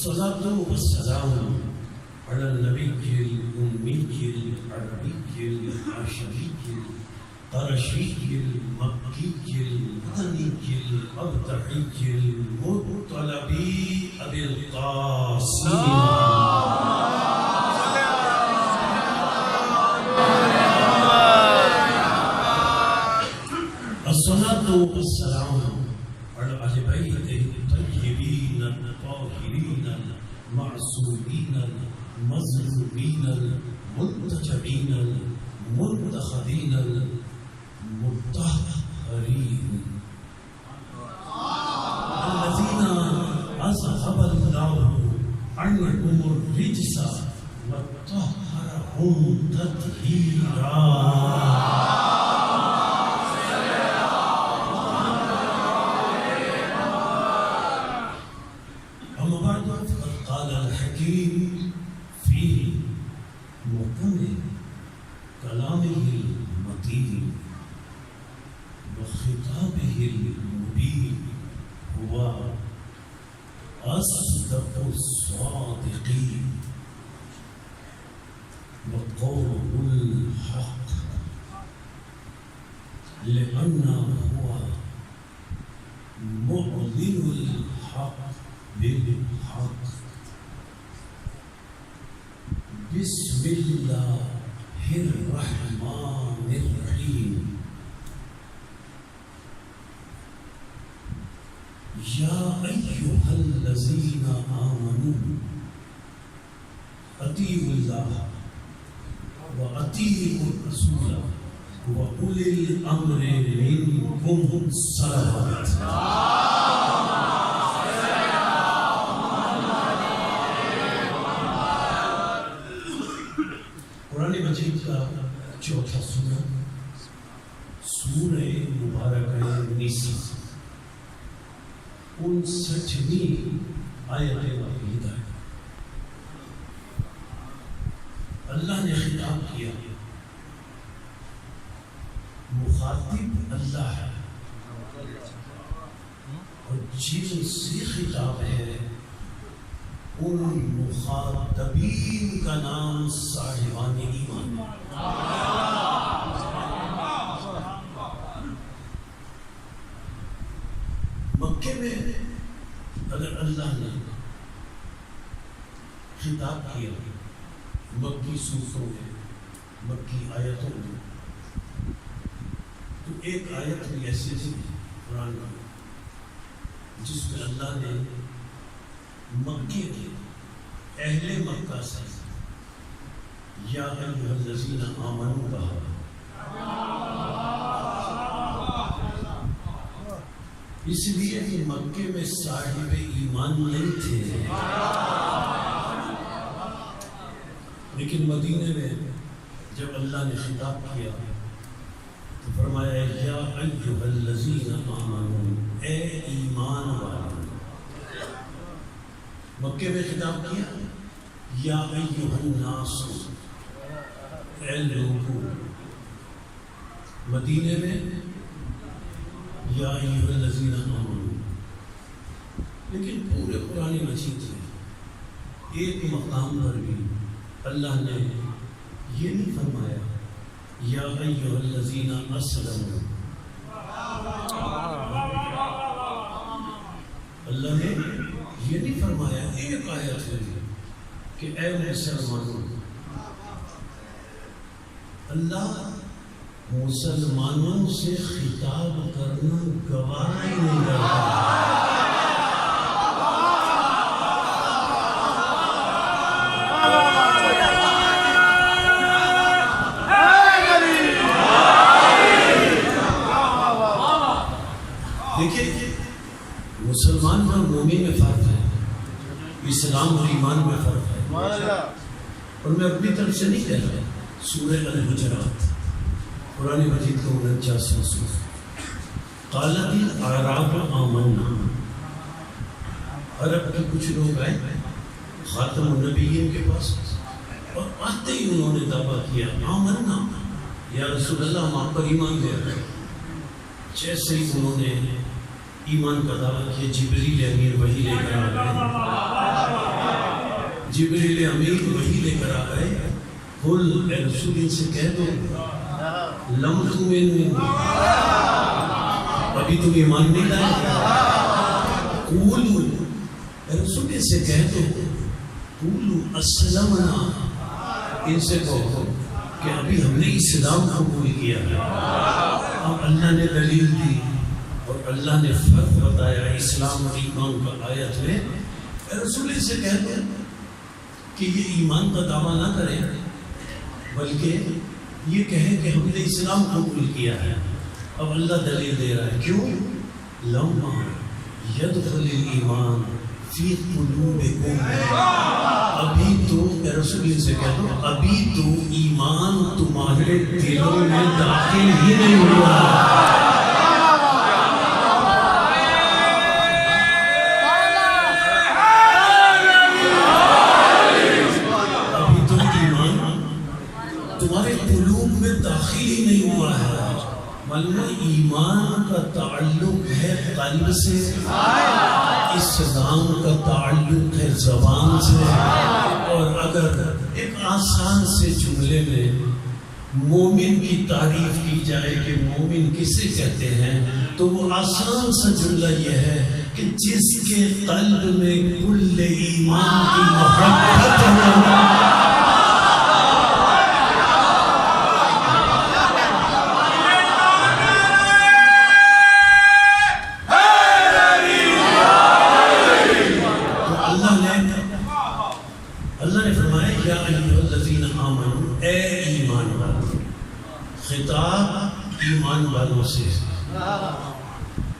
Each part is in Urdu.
الصلاة والسلام على النبي الأمي العربي الحاشمي القرشي المكي المدني الأبدعي المطلبي أبي القاسم الصلاة والسلام على أهل بيته الطيبين الطاهرين المعصومين المظلومين المنتجبين المنتخبين المطهرين الذين أذهب الله عنهم الرجس وطهرهم تطهيرا. في محكم كلامه المتين وخطابه المبين هو أصدق الصادقين وقوله الحق لأنه هو معلن الحق بالحق. بسم الله الرحمن الرحيم. يا أيها الذين آمنوا أطيعوا الله وأطيعوا الرسول وأولي الأمر منكم. صلوات. قرآن مجید کا چوتھا سورہ سورہ مبارکہ نیسی 59ویں آیت واحدہ ہے. اللہ نے خطاب کیا، مخاطب اللہ ہے، اور جن سے خطاب ہے ان مخاطبین کا نام صاحبان ایمان. مکے میں اگر اللہ نے خطاب کیا مکی صورتوں میں، مکی آیتوں میں، تو ایک آیت بھی ایسی تھی قرآن میں جس میں اللہ نے مکے کے اہل مکہ سے یا ایھا الذین آمنوا کہا. اس لیے کہ مکے میں صاحب ایمان نہیں تھے، لیکن مدینے میں جب اللہ نے خطاب کیا تو فرمایا یا ایھا الذین آمنوا، اے ایمان والو. مکے میں خطاب کیا یا ایھا الناس، اے لوگوں. مدینے میں یا ایھا الذین آمنوا. لیکن پورے قرآن مجید میں ایک مقام پر بھی اللہ نے یہ نہیں فرمایا یا ایھا الذین اسلموا. اللہ نے یہ نہیں فرمایا ایک آیت ہے کہ اے مسلمانوں. اللہ مسلمانوں سے خطاب کرنا گوارا ہی نہیں کرتا. دیکھیے مسلمان اور مومن میں فرق ہے، اسلام اور ایمان میں فرق ہے. اور میں اپنی طرف سے نہیں کہہ رہا. سورہ الحجرات قرآن مجید کا 49واں سورہ. قالت الاعراب آمنا. عرب کے کچھ لوگ آئے خاتم النبیین کے پاس اور آتے ہی انہوں نے دعویٰ کیا آمنا یا رسول اللہ ہم آپ پر ایمان لے آئے. جیسے ہی انہوں نے ایمان کا دعویٰ کیا، جبریل امین وحی لے کر آ گئے، جبریل امین وحی لے کر آ گئے، قل اے رسول ان سے کہہ دو لم تؤمنوا، ابھی تم ایمان نہیں لائے، قولوا اے رسول ان سے کہہ دو قولوا اسلمنا، ان سے کہو کہ ابھی ہم نے اسلام قبول کیا ہے۔ اب اللہ نے دلیل دی اور اللہ نے فرق بتایا اسلام اور ایمان کا آیت میں۔ اے رسول سے کہہ دو کہ یہ ایمان کا دعویٰ نہ کریں بلکہ یہ کہیں کہ ہم نے اسلام قبول کیا ہے۔ اب اللہ دلیل دے رہا ہے، کیوں؟ لما یدخل الایمان فی قلوبکم، ابھی تو اے رسول سے کہہ دو ابھی تو ایمان تمہارے دلوں میں داخل ہی نہیں ہوا، ابھی تو ایمان تمہارے قلوب میں داخل ہی نہیں ہوا ہے۔ معلوم ہے ایمان کا تعلق ہے قلب سے، اسلام کا تعلق ہے زبان سے، اور اگر ایک آسان سے جملے میں مومن کی تعریف کی جائے کہ مومن کسے کہتے ہیں تو وہ آسان سا جملہ یہ ہے کہ جس کے قلب میں کل ایمان کی محبت ہو، خطاب ایمان والوں سے۔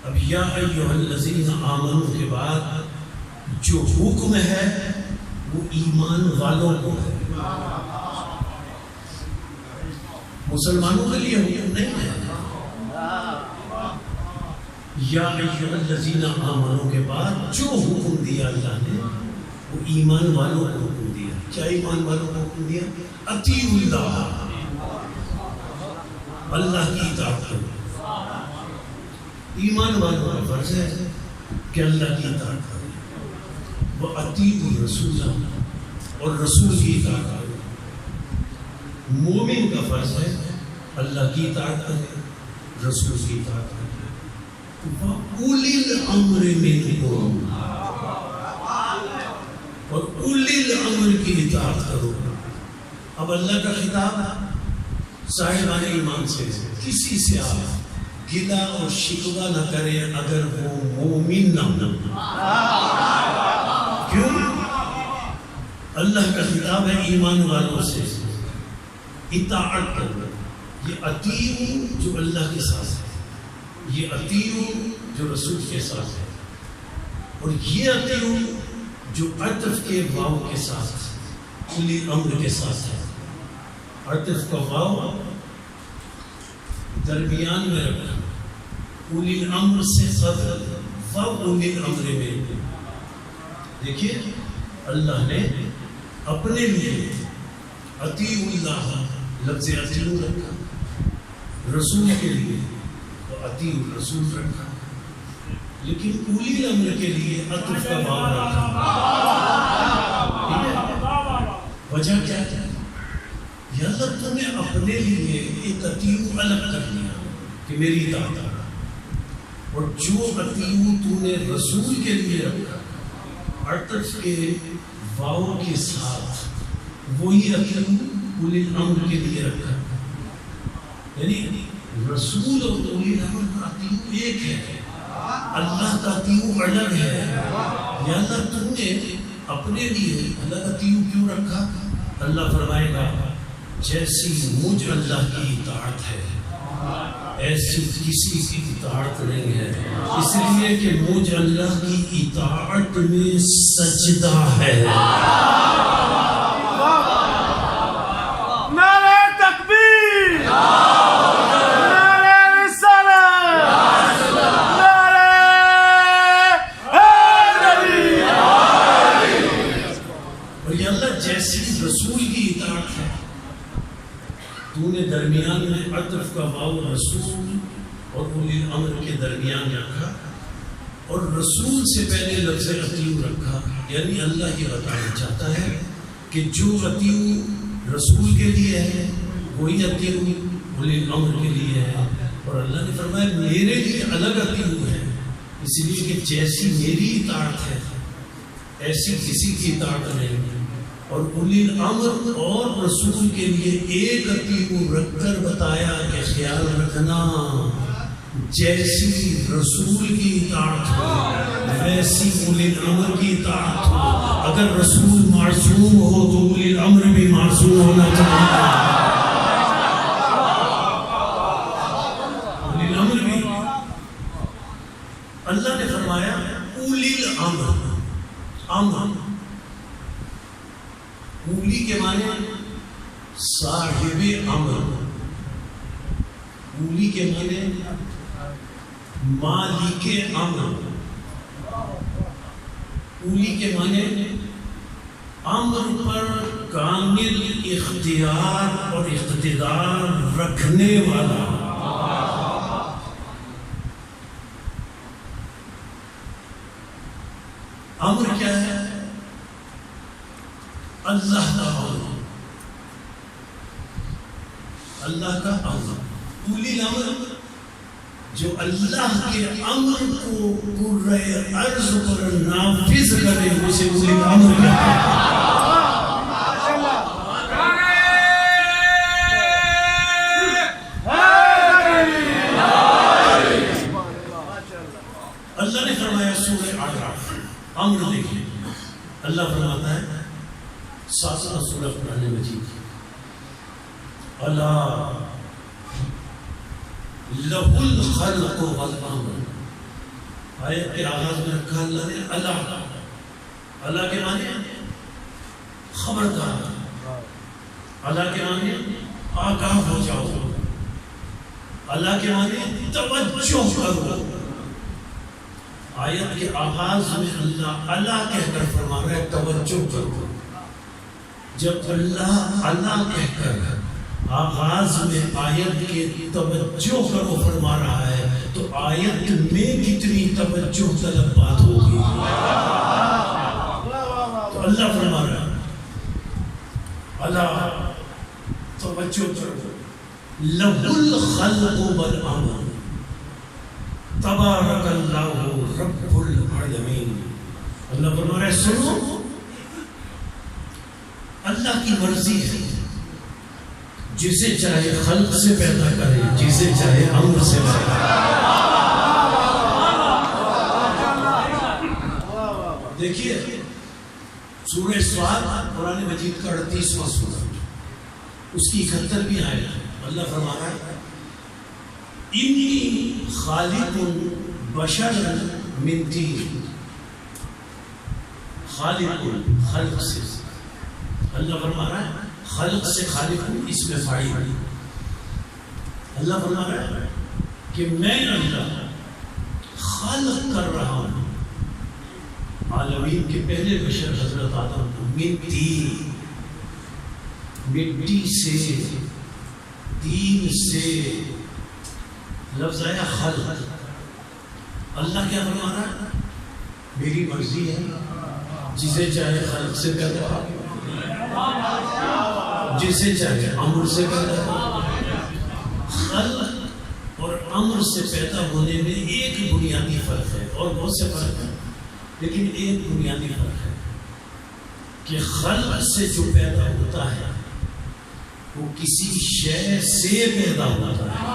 اب یا ایھا الذین آمنوا کے بعد جو حکم ہے وہ ایمان والوں کو ہے، مسلمانوں کے لیے حکم نہیں ہے۔ یا ایھا الذین آمنوا کے بعد جو حکم دیا اللہ نے وہ ایمان والوں کو حکم دیا۔ کیا ایمان والوں کو حکم دیا؟ اطیعوا اللہ، اللہ کی اطاعت کرو۔ ایمان والوں کا فرض ہے کہ اللہ کی اطاعت کرو، وَأَطِیعُوا الرَّسُولَ، اور رسول کی اطاعت کرو۔ مومن کا فرض ہے اللہ کی اطاعت کرے، رسول کی اطاعت کرے۔ وَأُولِي الْأَمْرِ مِنْکُمْ، اور اولی الامر کی اطاعت کرو۔ اب اللہ کا خطاب صاحبان ایمان سے، کسی سے آپ گلہ اور شکوہ نہ کریں اگر وہ مومن نہ ہو۔ کیوں؟ اللہ کا خطاب ہے ایمان والوں سے اطاعت کرو۔ یہ اطیعوا جو اللہ کے ساتھ ہے، یہ اطیعوا جو رسول کے ساتھ ہے، اور یہ اطیعوا جو عطف کے واو کے ساتھ اولی الامر کے ساتھ ہے۔ عطف کا واو درمیان میں رکھنا، اولی الامر سے قبل واو اولی الامر میں۔ دیکھیے اللہ نے اپنے لیے اطیعوا اللہ لفظ اطیعوا رکھا، رسول کے لیے تو اطیعوا الرسول رکھا، لیکن اولی الامر کے لیے عطف کا واو رکھا۔ وجہ کیا ہے؟ یا اللہ تو نے اپنے لیے ایک اطیعوا الگ کر دیا کہ میری اطاعت، اور جو اطیعوا تو نے رسول کے لیے رکھا عطف کے واو کے ساتھ، وہی اطیعوا اولی الامر کے لیے رکھا۔ یعنی رسول اور اولی الامر کا اطیعوا ایک ہے، اللہ کا اطیعوا الگ ہے۔ یا اللہ تم نے اپنے لیے الگ اطیعوا کیوں رکھا؟ اللہ فرمائے گا جیسی مجھ اللہ کی اطاعت ہے ایسی کسی کی اطاعت نہیں ہے، اس لیے کہ مجھ اللہ کی اطاعت میں سجدہ ہے۔ نعرہ تکبیر، نعرہ رسالت، نعرہ حیدری۔ اور یہ اللہ جیسی رسول کی اطاعت ہے، تو نے درمیان میں عطف کا واو رسول اور اولی الامر کے درمیان رکھا، اور رسول سے پہلے لفظ اطیعوا رکھا، یعنی اللہ یہ بتانا چاہتا ہے کہ جو اطیعوا رسول کے لیے ہے وہی اطیعوا اولی الامر کے لیے ہے، اور اللہ نے فرمایا میرے لیے الگ اطیعوا ہے، اس لیے کہ جیسی میری اطاعت ہے ایسی کسی کی اطاعت نہیں، اور اولی الامر اور رسول کے لیے ایک اطیعوا رکھ کر بتایا کہ خیال رکھنا جیسی رسول کی اطاعت ہو ویسی اولی الامر کی اطاعت ہو، اگر رسول معصوم ہو تو اولی الامر بھی معصوم ہونا چاہیے، اولی الامر بھی۔ اللہ نے فرمایا اولی الامر، امر اولی کے معنی صاحب امر، اولی کے معنی مالک امر، اولی کے معنی امر پر کامل اختیار اور اقتدار رکھنے والا۔ امر کیا ہے؟ اللہ کا امر، اللہ کا امر۔ اولی الامر جو اللہ کے امر کو کرۂ ارض پر نافذ کرے اسے اولی الامر کہتے ہیں۔ اللہ نے فرمایا سورہ اعراف، امر دیکھیں، اللہ فرماتا ہے 7واں سورہ قرآن مجید، اللہ لَهُ الْخَلْقُ وَالْأَمْرُ، آیت کے آغاز میں رکھا اللہ نے اللہ، اللہ کے معنی خبردار، اللہ کے معنی آگاہ ہو جاؤ، اللہ کے معنی توجہ کرو۔ آیت کے آغاز میں اللہ کہہ کر فرما رہا ہے توجہ کرو۔ جب اللہ کہہ کر آغاز میں آیت کے توجہ کرو فرما رہا ہے تو آیت میں کتنی توجہ طلب بات ہوگی۔ تو اللہ فرما رہا ہے اللہ توجہ کرو، لَهُ الْخَلْقُ وَالْأَمْرُ تبارک اللہ رب العالمین۔ اللہ فرما رہا ہے سنو، اللہ کی مرضی ہے، جسے چاہے خلق سے پیدا کرے، جسے چاہے امر سے پیدا کرے۔ دیکھیے سورہ سواد قرآن مجید کا 38واں سورہ، اس کی 71ویں آیت، اللہ فرما رہا ہے انی خالق بشر من طین، خالق سے، اللہ فرما رہا ہے خلق سے خالق ہوں، اس میں فاعل ہے۔ اللہ فرما رہا ہے کہ میں اللہ خلق کر رہا ہوں عالمین کے پہلے بشر حضرت آدم کو من طین، مٹی سے، تین سے، لفظ آیا خلق۔ اللہ کیا فرما رہا ہے؟ میری مرضی ہے، جسے چاہے خلق سے پیدا کرے، جسے چاہے امر سے پیدا کرے۔ خلق اور امر سے پیدا ہونے میں ایک بنیادی فرق ہے، اور بہت سے فرق ہے لیکن ایک بنیادی فرق ہے کہ خلق سے جو پیدا ہوتا ہے وہ کسی شے سے پیدا ہوتا ہے،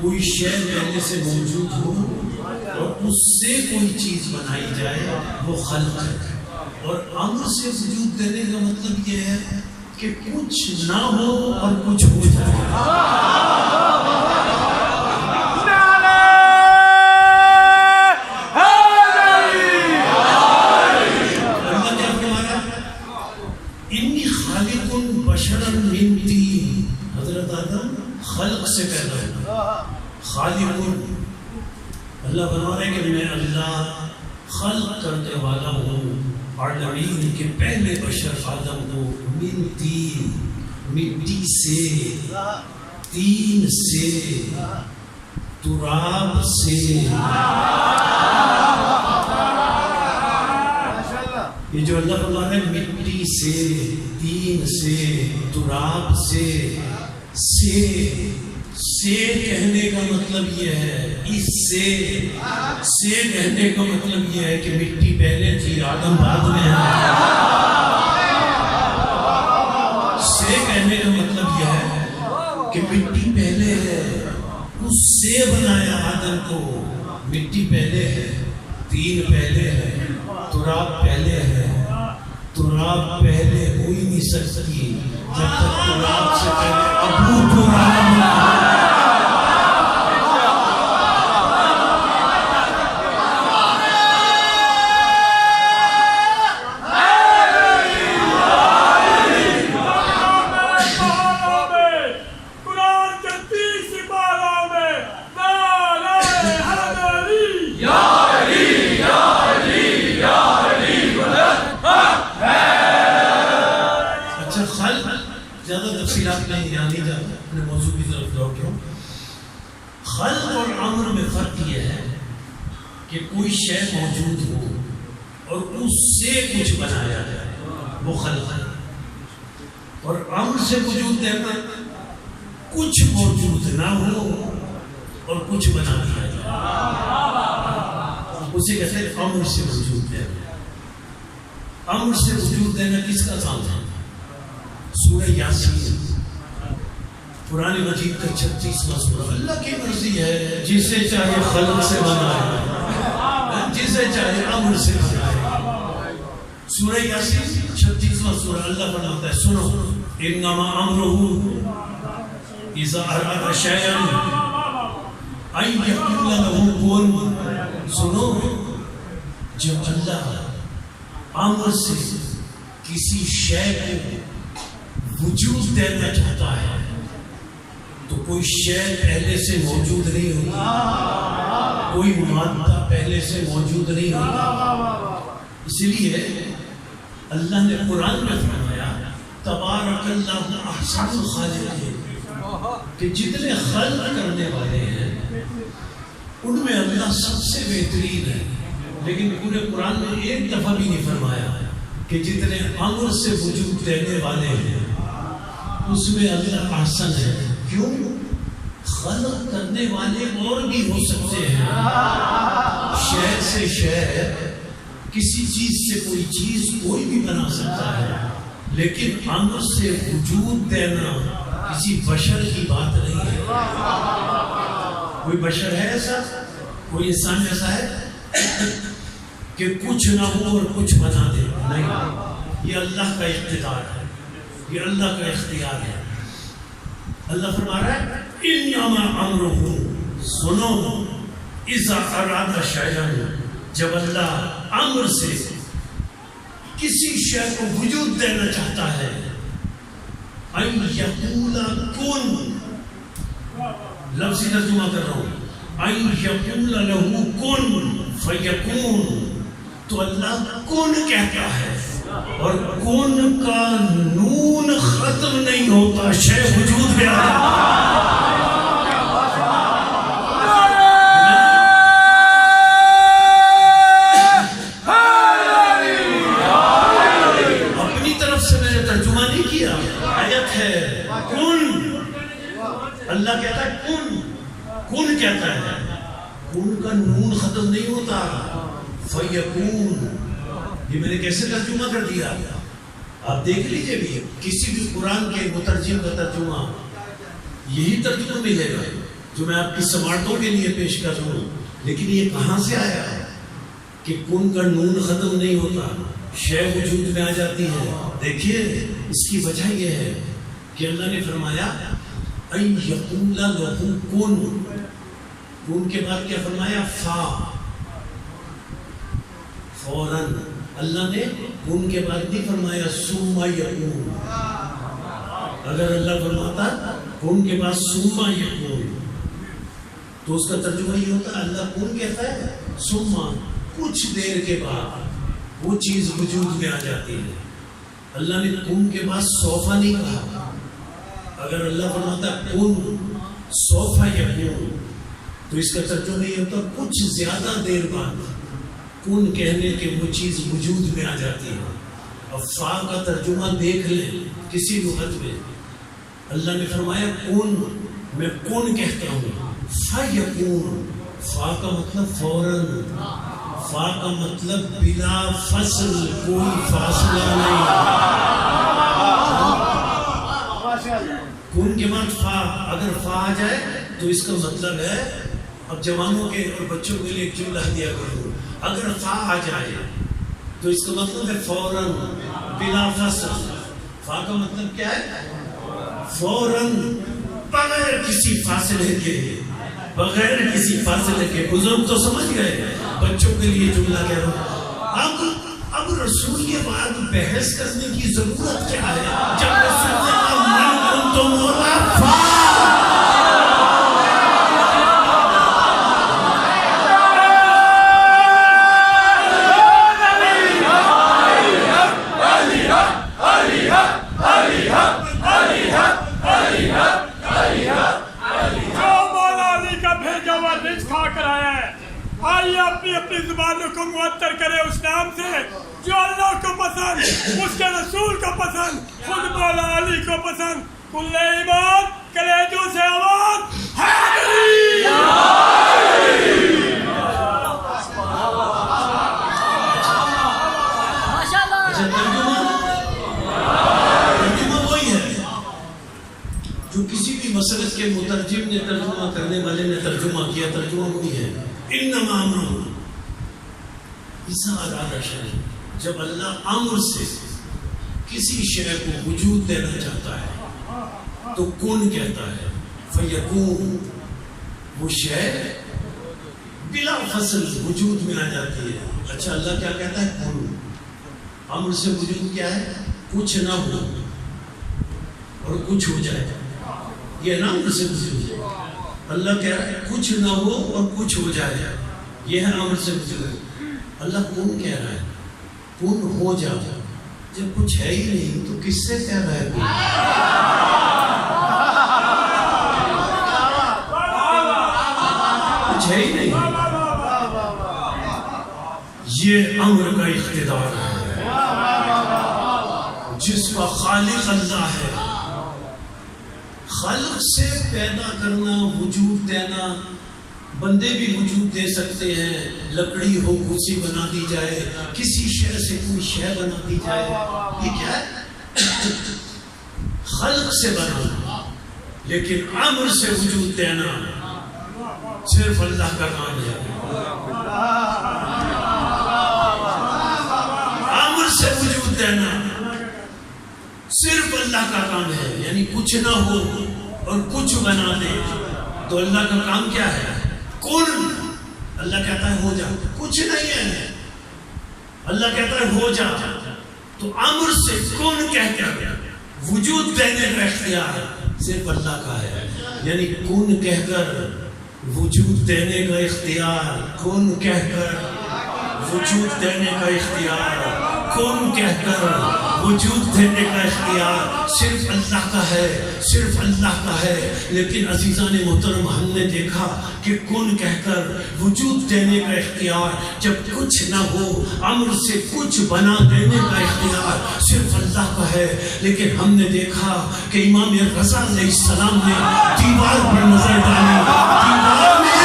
کوئی شے پہلے سے موجود ہو اور اس سے کوئی چیز بنائی جائے وہ خلق ہے، اور امر سے وجود دینے کا مطلب یہ ہے کہ کچھ نہ ہو اور کچھ ہو جائے۔ اللہ کیا فرمایا؟ انی خالق بشرا من طین، حضرت آدم خلق سے پیدا ہوا، خالق، اللہ فرما رہے کہ میں اللہ خلق کرنے والا ہوں عالمین کے پہلے بشر آدم کو من طین، مٹی سے، تین سے۔ تراب سے. یہ جو اللہ فرما رہا ہے مٹی سے، تین سے، تراب سے کہنے کا مطلب یہ ہے، اس سے کہنے کا مطلب یہ ہے کہ مٹی پہلے تھی، آدم بعد میں ہے. سے کہنے کا مطلب یہ ہے کہ مٹی پہلے ہے، اس سے بنایا آدم کو. مٹی پہلے ہے، تین پہلے ہے، تراب پہلے ہے. تراب پہلے ہو ہی نہیں سکتی جب تک تراب سے پہلے ابو تراب نہ ہو. زیادہ تفصیلات میں یہاں نہیں جاتا، اپنے موضوع کی طرف لوٹ رہا ہوں. خلق اور امر میں فرق یہ ہے کہ کوئی شے موجود ہو اور اس سے کچھ بنایا جائے، وہ خلق ہے. اور امر سے وجود دینا کچھ موجود نہ ہو اور کچھ بنا دیا جائے، اسے کہتے ہیں امر سے وجود دینا. امر سے وجود دینا کس کا کام ہے؟ سورہ یاسین قرآن مجید کا 36واں سورہ. اللہ کی مرضی ہے، جسے چاہے خلق سے بنائے، جسے چاہے امر سے بنائے. سورہ یاسین 36واں سورہ. اللہ فرماتا ہے سنو، انما امرہ اذا اراد شیئا ان یقول له کن. سنو، جب اللہ امر سے کسی شے کو وجود دینا چاہتا ہے تو کوئی شے پہلے سے موجود نہیں ہوتی، کوئی مادہ پہلے سے موجود نہیں ہوتا. اس لیے اللہ نے قرآن میں فرمایا تبارک اللہ احسن الخالقین، کہ جتنے خلق کرنے والے ہیں ان میں اللہ سب سے بہترین ہے. لیکن پورے قرآن میں ایک دفعہ بھی نہیں فرمایا کہ جتنے امر سے وجود دینے والے ہیں اس میں اللہ احسن ہے. کیوں؟ خلق کرنے والے اور بھی ہو سکتے ہیں، شے سے شے، کسی چیز سے کوئی چیز کوئی بھی بنا سکتا ہے، لیکن امر سے وجود دینا کسی بشر کی بات نہیں ہے. کوئی بشر ہے ایسا، کوئی انسان ایسا ہے کہ کچھ نہ ہو اور کچھ بنا دے؟ نہیں، یہ اللہ کا اقتدار ہے، یہ اللہ کا اختیار ہے. اللہ فرما رہا ہے انما امرہ، سنو، اذا اراد شیئا، جب اللہ امر سے کسی شے کو وجود دینا چاہتا ہے، ان یقول کن، لفظی ترجمہ کر رہا ہوں، ان یقول له کن فیکون، تو اللہ کن کہتا ہے اور کن کا نون ختم نہیں ہوتا، شے وجود میں آتا ہے. اپنی طرف سے میں نے ترجمہ نہیں کیا، آیت ہے کن. اللہ کہتا ہے کن، کن کہتا ہے، کن کا نون ختم نہیں ہوتا، فیکون. یہ میں نے کیسے ترجمہ کر دیا؟ آپ دیکھ لیجئے بھی، کسی بھی قرآن کے مترجم کا ترجمہ یہی ترجمہ ملے گا جو میں آپ کی سماعتوں کے لیے پیش کر رہا ہوں. لیکن یہ کہاں سے آیا ہے کہ کن کا نون ختم نہیں ہوتا، شے وجود میں آ جاتی ہے؟ دیکھیے اس کی وجہ یہ ہے کہ اللہ نے فرمایا ان یقول له کن، کن کے بعد کیا فرمایا؟ فوراً. اللہ نے کن کے بعد نہیں فرمایا ثم یکون. اگر اللہ فرماتا کن کے بعد ثم یکون تو اس کا ترجمہ یہ ہوتا ہے اللہ کن کہتا ہے، ثم کچھ دیر کے بعد وہ چیز وجود میں آ جاتی ہے. اللہ نے کن کے بعد سوفا نہیں کہا. اگر اللہ فرماتا کن سوفا یکون تو اس کا ترجمہ یہ ہوتا کچھ زیادہ دیر بعد کن کہنے کے وہ چیز وجود میں آ جاتی ہے. اب فا کا ترجمہ دیکھ لیں کسی لغت میں. اللہ نے فرمایا کن، میں کن کہتا ہوں، فیکون. فا کا مطلب فوراً، فا کا مطلب بلا فصل، کوئی فاصلہ نہیں. کن کے بعد فا، اگر فا آ جائے تو اس کا مطلب ہے، اب جوانوں کے اور بچوں کے لیے ایک جملہ دیا کروں، اگر فا آ جائے تو اس کا مطلب ہے فوراً، بلا فصل. فا کا مطلب کیا ہے؟ فوراً، بغیر کسی فاصلے کے، بغیر کسی فاصلے کے. بزرگ تو سمجھ گئے، بچوں کے لیے جملہ کہہ رہا ہوں. اب رسول کے بعد بحث کرنے کی ضرورت کیا ہے جب رسول نے کہا من کنتم مولا فا. آئیے اپنی زبانوں کو معطر کرے اس نام سے جو اللہ کو پسند، اس کے رسول کو پسند، خود مولا علی کو پسند. کل ایمان کلیجوں سے آواز حیدری. ترجمہ وہی ہے جو کسی بھی مسلک کے مترجم نے، ترجمہ کرنے والے نے ترجمہ کیا. ترجمہ وہی ہے، انما امر اذا اراد شیئا. جب اللہ امر سے کسی شے کو وجود دینا چاہتا ہے تو کن کہتا ہے، فیکون. وہ شے بلا فصل وجود میں آ جاتی ہے. اچھا اللہ کیا کہتا ہے؟ کن. امر سے وجود کیا ہے؟ کچھ نہ ہو اور کچھ ہو جائے. یہ نا امر سے وجود. اللہ کہہ رہا ہے کچھ نہ ہو اور کچھ ہو جائے، یہ ہے امر سے وجود. اللہ کون کہہ رہا ہے؟ کون ہو جا. جب کچھ ہے ہی نہیں تو کس سے کہہ رہا ہے؟ کچھ ہے ہی نہیں. یہ امر کا اقتدار ہے جس کا خالق اللہ ہے. خلق سے پیدا کرنا، وجود دینا. بندے بھی وجود دے سکتے ہیں، لکڑی ہو کرسی بنا دی جائے، کسی شے سے کوئی شے بنا دی جائے. یہ کیا ہے؟ خلق سے بنانا. لیکن امر سے وجود دینا صرف اللہ کا کام ہے. امر سے وجود دینا صرف اللہ کا کام ہے. یعنی کچھ نہ ہو اور کچھ بنا دے تو اللہ کا کام کیا ہے؟ کن. اللہ کہتا ہے ہو جا. کچھ نہیں ہے، اللہ کہتا ہے ہو جا. تو امر سے کن کہتے ہیں وجود دینے کا اختیار صرف اللہ کا ہے. یعنی کن کہہ کر وجود دینے کا اختیار، کن کہہ کر وجود دینے کا اختیار، کن کہہ کر وجود دینے کا اختیار صرف اللہ کا ہے، صرف اللہ کا ہے. لیکن عزیزان محترم، ہم نے دیکھا کہ کن کہہ کر وجود دینے کا اختیار جب کچھ نہ ہو، امر سے کچھ بنا دینے کا اختیار صرف اللہ کا ہے. لیکن ہم نے دیکھا کہ امام رضا علیہ السلام نے دیوار پر نظر ڈالی. دیوار میں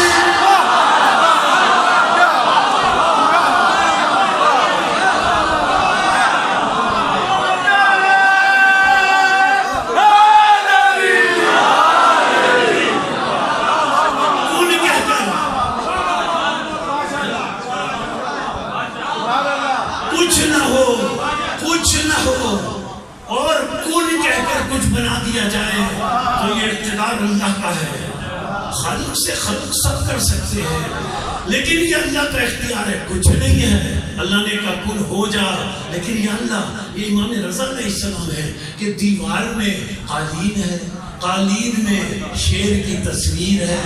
اور کن کہہ کر کچھ بنا دیا جائے تو یہ اقتدار اللہ کا ہے. خالق سے خلق سب کر سکتے ہیں لیکن یہ اللہ کا اختیار ہے، کچھ نہیں ہے. اللہ نے کہا کن ہو جا. لیکن یہ اللہ، یہ امام رضا علیہ السلام ہے کہ دیوار میں قالین ہے، قالین میں شیر کی تصویر ہے.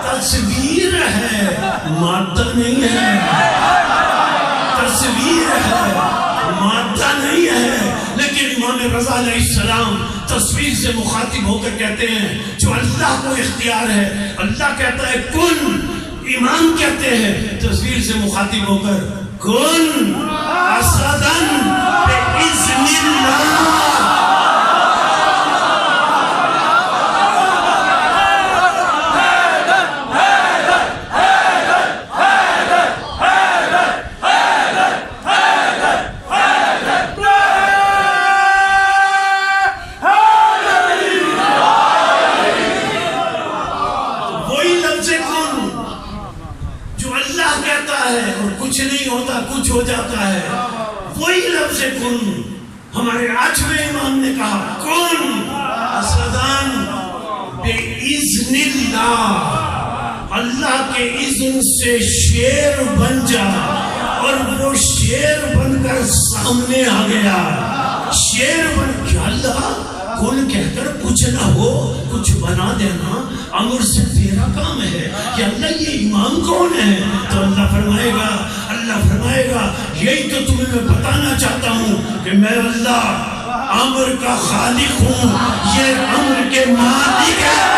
تصویر ہے، مادہ نہیں ہے. تصویر ہے، مادہ نہیں ہے، لیکن امام رضا علیہ السلام تصویر سے مخاطب ہو کر کہتے ہیں جو اللہ کو اختیار ہے، اللہ کہتا ہے کن، امام کہتے ہیں تصویر سے مخاطب ہو کر کن اسدن باذن اللہ۔ کچھ نہیں ہوتا، کچھ ہو جاتا ہے، وہی لفظ کن ہمارے 8ویں امام نے کہا کن اسدان باذن اللہ، اللہ کے اذن سے شیر بن جا، اور وہ شیر بن کر سامنے آ گیا، شیر بن کے اللہ کن کہہ کر کچھ نہ ہو کچھ بنا دینا امر سے تیرا کام ہے کہ اللہ یہ امام کون ہے؟ تو اللہ فرمائے گا یہی تو تمہیں میں بتانا چاہتا ہوں کہ میں اللہ امر کا خالق ہوں، یہ امر کے مالک ہے۔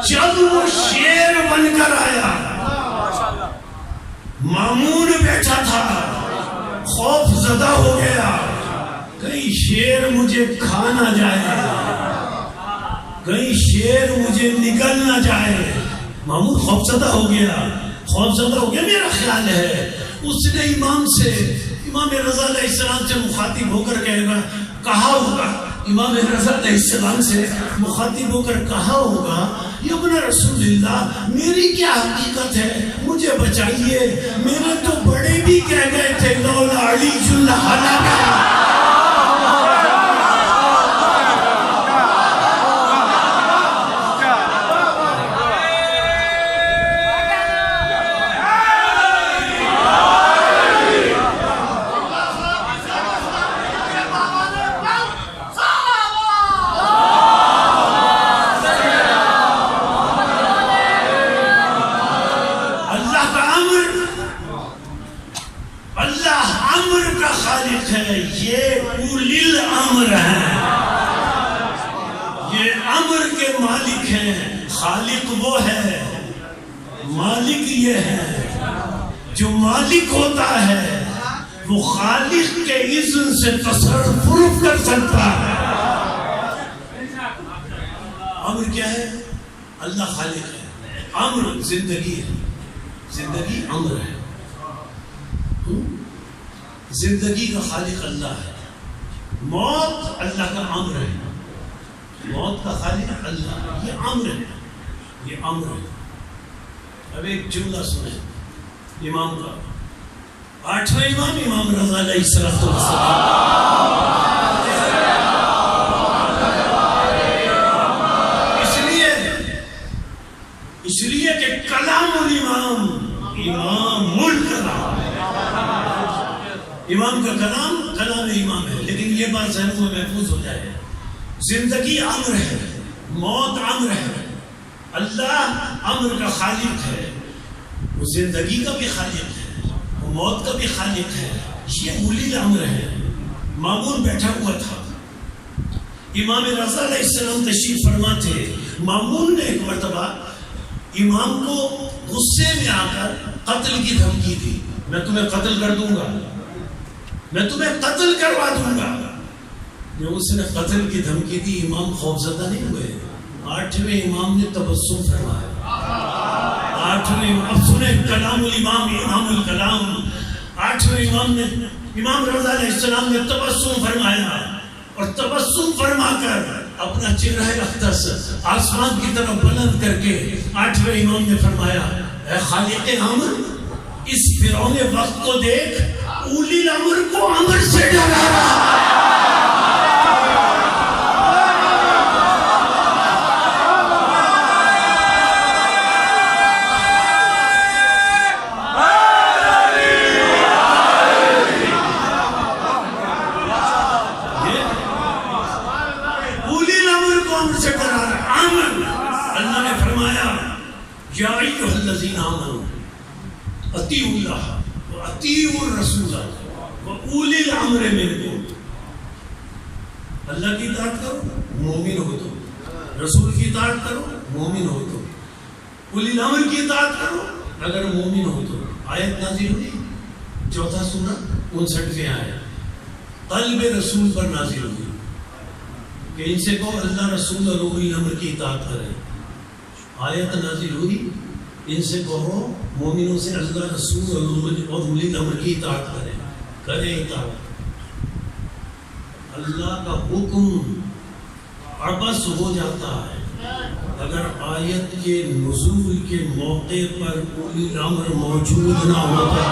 جب وہ شیر بن کر آیا، مامون بیٹھا تھا، خوف زدہ ہو گیا، کہیں شیر مجھے کھا نہ جائے، کہیں شیر مجھے نگل نہ جائے۔ مامون خوف زدہ ہو گیا، میرا خیال ہے اس نے امام رضا علیہ السلام سے مخاطب ہو کر کہا ہوگا، امام رضا علیہ السلام سے مخاطب ہو کر کہا ہوگا یا ابن رسول اللہ میری کیا حقیقت ہے، مجھے بچائیے، میرے تو بڑے بھی کہہ گئے تھے لولا علی اللہ خالق وہ ہے، مالک یہ ہے، جو مالک ہوتا ہے وہ خالق کے اذن سے تصرف کر سکتا ہے۔ امر کیا ہے؟ اللہ خالق ہے، امر زندگی ہے، زندگی امر ہے، زندگی کا خالق اللہ ہے، موت اللہ کا امر ہے، موت کا خالق اللہ، یہ امر ہے، یہ امر ہے۔ اب ایک جملہ سنیں امام کا، 8واں امام امام رضا علیہ السلام، اس لیے کہ کلام الامام امام الکلام، امام کا کلام کلام امام ہے، لیکن یہ بات ذہن میں محفوظ ہو جائے، زندگی امر ہے، موت امر ہے، اللہ امر کا خالق ہے، وہ زندگی کا بھی خالق ہے، وہ موت کا بھی خالق ہے، یہ اولی الامر ہے۔ مامون بیٹھا ہوا تھا، امام رضا علیہ السلام تشریف فرما تھے، مامون نے ایک مرتبہ امام کو غصے میں آ کر قتل کی دھمکی دی، میں تمہیں قتل کر دوں گا، میں تمہیں قتل کروا دوں گا۔ جب اس نے قتل کی دھمکی دی، امام خوفزدہ نہیں ہوئے، 8ویں امام نے تبسم فرمایا، 8ویں اب سنیں کلام الامام امام الکلام، 8ویں امام نے امام رضا علیہ السلام نے تبسم فرمایا، اور تبسم فرما کر اپنا چہرہ اقدس آسمان کی طرف بلند کر کے 8ویں امام نے فرمایا، اے خالق امر، اس فرعون وقت کو دیکھ، اولی الامر کو امر سے ڈرا رہا ہے۔ یا ایھا الذین آمنوا اطیعوا اللہ واطیعوا الرسول واولی الامر منکم. اللہ کی اطاعت کرو مومن ہو تو، رسول کی اطاعت کرو مومن ہو تو، اولی الامر کی اطاعت کرو اگر مومن ہو تو. آیت نازل ہوئی 4 سورہ 59 آیت قلب رسول پر نازل ہوئی کہ ان سے کہو اللہ رسول اور اولی الامر کی اطاعت کریں. آیت نازل ہوئی ان سے کہو مومنوں سے اللہ رسول اور اولی الامر کی اطاعت کریں اطاعت. اللہ کا حکم عبث ہو جاتا ہے اگر آیت کے نزول کے موقع پر اولی الامر موجود نہ ہوتا.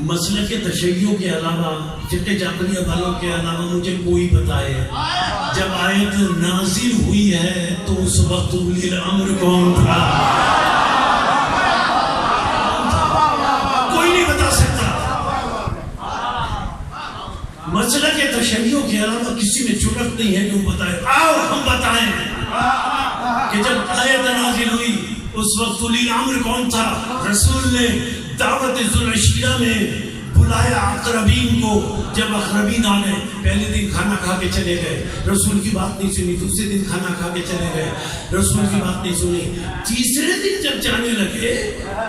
مسئلہ کے تشیع کے علاوہ فقہ جعفریہ والوں کے علاوہ مجھے کوئی بتائے جب آیت نازل ہوئی ہے تو اس وقت اولی الامر کون تھا؟ کوئی نہیں بتا سکتا. مسئلہ کے تشیع کے علاوہ کسی میں جرأت نہیں ہے کہ وہ بتائے. آؤ ہم بتائیں کہ جب آیت نازل ہوئی اس وقت اولی الامر کون تھا. رسول نے دعوت ذوالعشیرہ میں بلایا اقربین کو. جب اقربین آ گئے پہلے دن کھانا کھا کے چلے گئے، رسول کی بات نہیں سنی. دوسرے دن کھانا کھا کے چلے گئے، رسول کی بات نہیں سنی. تیسرے دن جب جانے لگے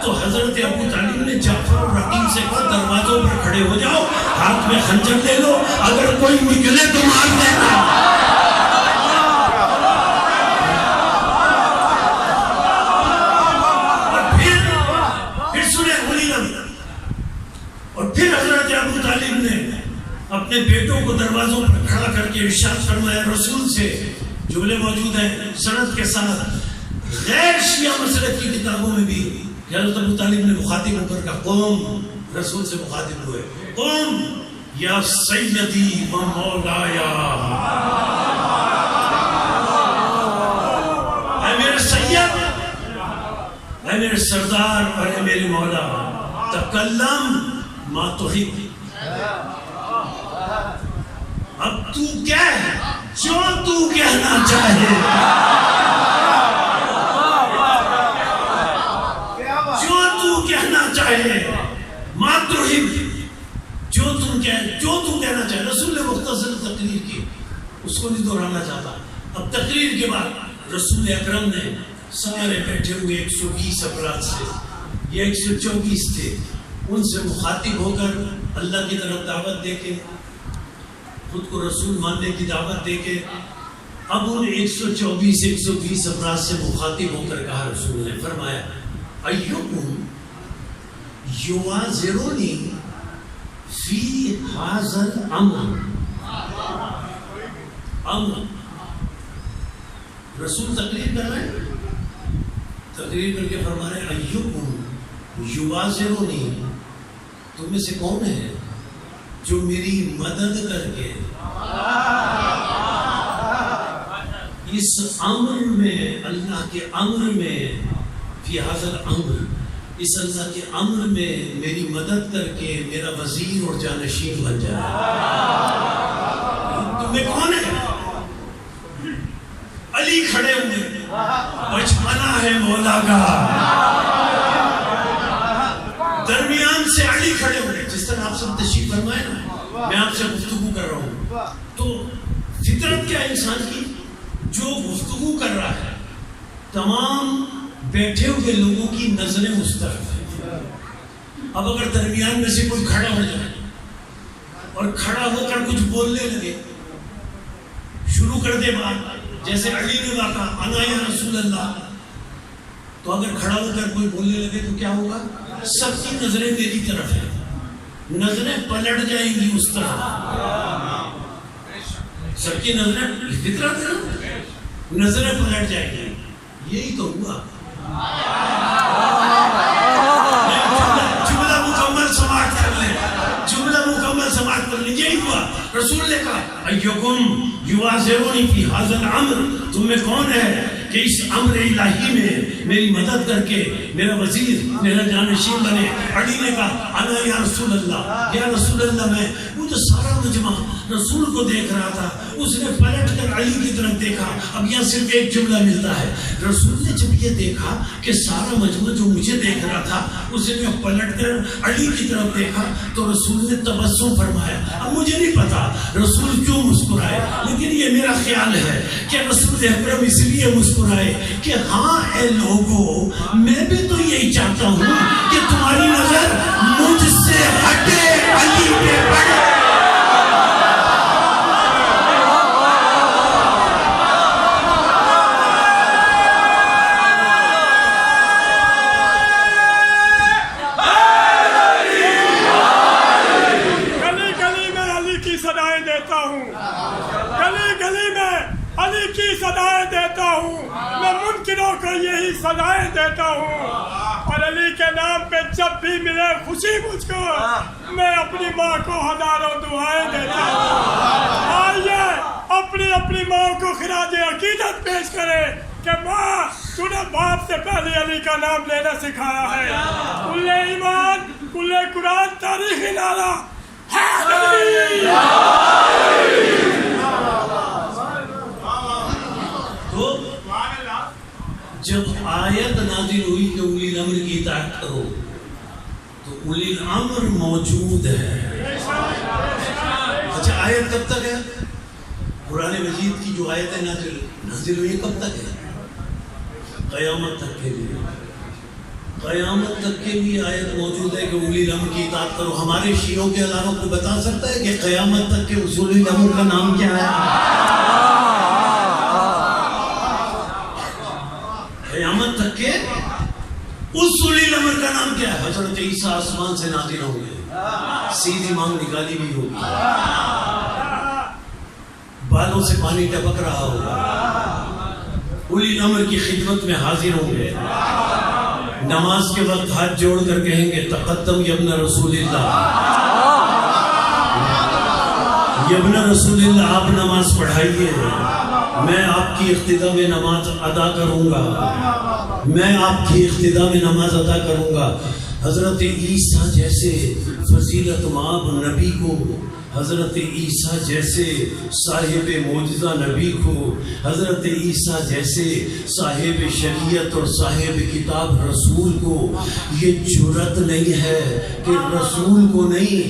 تو حضرت ابو طالب نے جعفر اور رقیب سے کہا دروازوں پر کھڑے ہو جاؤ، ہاتھ میں خنجر لے لو، اگر کوئی نکلے تو مار دینا. پھر حضرت ابو طالب نے اپنے بیٹوں کو دروازوں پر کھڑا کر کے ارشاد فرمایا رسول سے، جملے موجود ہیں سند کے ساتھ غیر شیعہ مسلک کی کتابوں میں بھی کہ حضرت ابو طالب نے مخاطب ہو کر کہا قوم، رسول سے مخاطب ہوئے قوم یا سیدی و مولایا، اے میرے سید، اے میرے سردار اور اے میرے مولا، تکلم ما تحب، اب تو کہہ جو تو کہنا چاہے، جو تو کہنا چاہے، ما تحب، جو تم کہنا چاہے. رسول نے مختصر تقریر کی، اس کو نہیں دہرانا چاہتا. اب تقریر کے بعد رسول اکرم نے سارے بیٹھے ہوئے 120 افراد سے، یہ 124 تھے، ان سے مخاطب ہو کر اللہ کی طرف دعوت دے کے، خود کو رسول ماننے کی دعوت دے کے، اب ان 120 افراد سے مخاطب ہو کر کہا رسول نے فرمایا ایکم یوازرونی فی ھذا الامر. رسول تقریر کر رہے ہیں، تقریر کر کے فرما رہے ہیں ایکم یوازرونی، تم میں سے کون ہے جو میری مدد کر کے اس امر میں، اللہ کے امر میں، فی ھذا الامر، اس اللہ کے امر میں میری مدد کر کے میرا وزیر اور جانشین بن جائے. تمہیں کون ہے؟ علی کھڑے ہوئے، بچپنا ہے مولا کا، درمیان سے علی کھڑے ہوئے. جس طرح آپ سب تشریف فرمائے نا، میں آپ سے گفتگو کر رہا ہوں تو فطرت کیا انسان کی، جو گفتگو کر رہا ہے تمام بیٹھے ہوئے لوگوں کی نظریں اس طرف ہیں. اب اگر درمیان میں سے کوئی کھڑا ہو جائے اور کھڑا ہو کر کچھ بولنے لگے، شروع کر دے بات، جیسے علی نے کہا انا یا رسول اللہ، تو اگر کھڑا ہو کر کوئی بولنے لگے تو کیا ہوگا؟ سب کی نظریں میری طرف ہیں، نظریں پلٹ جائیں گی اس طرف، سب کی نظریں فطرت ہے، نظریں پلٹ جائیں گی. یہی تو ہوا. جملہ مکمل سماعت کر لیں، جملہ مکمل سماعت کر لیں. یہی ہوا. رسول نے کہا ایکم یوازرونی فی ھذا الامر، تم میں کون ہے کہ اس امر الہی میں میری مدد کر کے میرا وزیر میرا جانشین بنے. علی نے کہا انا یا رسول اللہ، یا رسول اللہ میں. وہ تو سارا مجمع رسول کو دیکھ رہا تھا. اس نے پلٹ کر علی کی طرف دیکھا. اب یہاں صرف ایک جملہ ملتا ہے. رسول نے جب یہ دیکھا کہ سارا مجمع جو مجھے دیکھ رہا تھا اس نے پلٹ کر علی کی طرف دیکھا تو رسول نے تبسم فرمایا. اب مجھے نہیں پتا رسول کیوں مسکرائے، لیکن یہ میرا خیال ہے کہ رسول اکرم اس لیے مسکرائے کہ ہاں اے لوگوں، میں بھی تو یہی چاہتا ہوں کہ تمہاری نظر مجھ سے ہٹے، علی پہ پڑے. یہی سزائیں دیتا ہوں، اور علی کے نام پہ جب بھی ملے خوشی مجھ کو، میں اپنی ماں کو ہزاروں دعائیں دیتا ہوں. آئیے اپنی اپنی ماں کو خراج عقیدت پیش کرے کہ ماں تو نے باپ سے پہلے علی کا نام لینا سکھایا ہے. کل ایمان، کل قرآن، تاریخی نعرہ جب آیت نازل ہوئی کہ اولی الامر کی اطاعت کرو تو اولی الامر موجود ہے. اچھا آیت کب تک ہے؟ قرآن مجید کی جو آیت نازل ہوئی کب تک ہے؟ قیامت تک کے لیے. قیامت تک کے لیے آیت موجود ہے کہ اولی الامر کی اطاعت کرو. ہمارے شیعوں کے علاوہ کو بتا سکتا ہے کہ قیامت تک کے اولی الامر کا نام کیا ہے؟ قیامت تک کے اس اولی الامر کا نام کیا ہے؟ حضرت عیسیٰ آسمان سے نازل ہوں گے، سیدھی مانگ نکالی بھی ہوگی، بالوں سے پانی ٹپک رہا ہوگا، اولی الامر کی خدمت میں حاضر ہوں گے، نماز کے وقت ہاتھ جوڑ کر کہیں گے تقدم یبن رسول اللہ، یبن رسول اللہ آپ نماز پڑھائیے، میں آپ کی اقتداء میں نماز ادا کروں گا، میں آپ کی اقتداء میں نماز ادا کروں گا. حضرت عیسیٰ جیسے فضیلت مآب نبی کو، حضرت عیسیٰ جیسے صاحب معجزہ نبی کو، حضرت عیسیٰ جیسے صاحب شریعت اور صاحب کتاب رسول کو یہ جرأت نہیں ہے کہ رسول کو نہیں،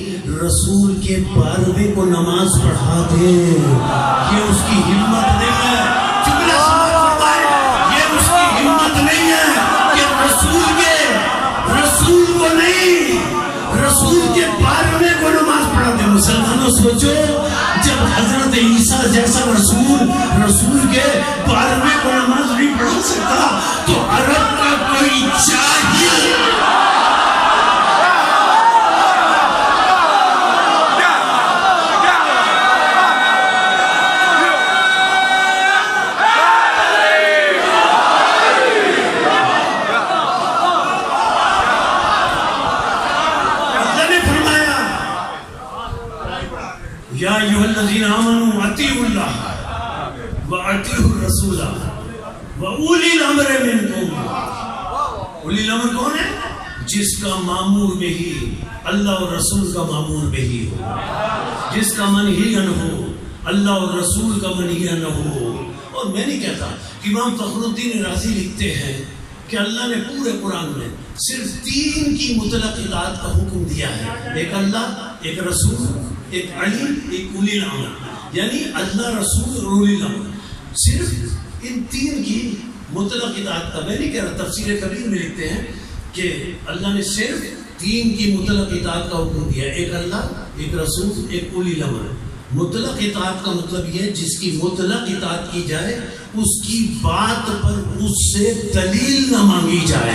رسول کے 12ویں کو نماز پڑھا دیں. یہ اس کی ہمت نہیں ہے. یہ اس کی ہمت نہیں ہے کہ رسول کو نہیں، رسول کے 12ویں کو نماز پڑھا دے. مسلمانوں سوچو، جب حضرت عیسیٰ جیسا رسول کے 12ویں کو نماز نہیں پڑھا سکتا تو عرب کا کوئی جاہل یا ایھا الذین آمنوا اطیعوا اللہ واطیعوا الرسول واولی الامر منکم. اولی الامر کون ہے؟ جس کا مامور بہی اللہ اور رسول کا مامور بہی ہو، جس کا منہی عنہ ہو اللہ اور رسول کا منہی عنہ ہو. اور میں نہیں کہتا، امام فخر الدین رازی لکھتے ہیں کہ اللہ نے پورے قرآن میں صرف 3 کی مطلق اطاعت کا حکم دیا ہے. ایک اللہ، ایک رسول، ایک علی، ایک اولی الامر. یعنی اللہ، رسول اور اولی الامر، صرف ان 3 کی مطلق اطاعت کا. میں نہیں کہہ رہا، تفسیر کبیر میں لکھتے ہیں کہ اللہ نے صرف 3 کی مطلق اطاعت کا حکم دیا، ایک اللہ، ایک رسول، ایک اولی الامر. مطلق اطاعت کا مطلب یہ ہے جس کی مطلق اطاعت کی جائے اس کی بات پر اس سے دلیل نہ مانگی جائے.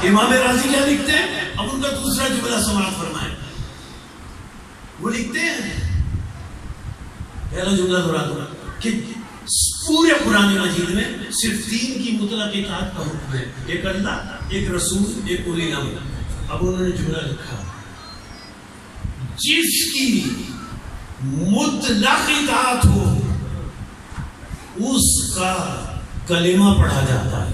امام راضی کیا لکھتے ہیں؟ اب ان کا دوسرا جملہ سماعت فرمائیں. وہ لکھتے ہیں، پہلا جملہ دہرا دو کہ پورے قرآن مجید میں صرف 3 کی مطلق اطاعت کا حکم ہے، ایک اللہ، ایک رسول، ایک اولی الامر. اب انہوں نے جملہ لکھا، جس کی مطلق اطاعت ہو اس کا کلمہ پڑھا جاتا ہے.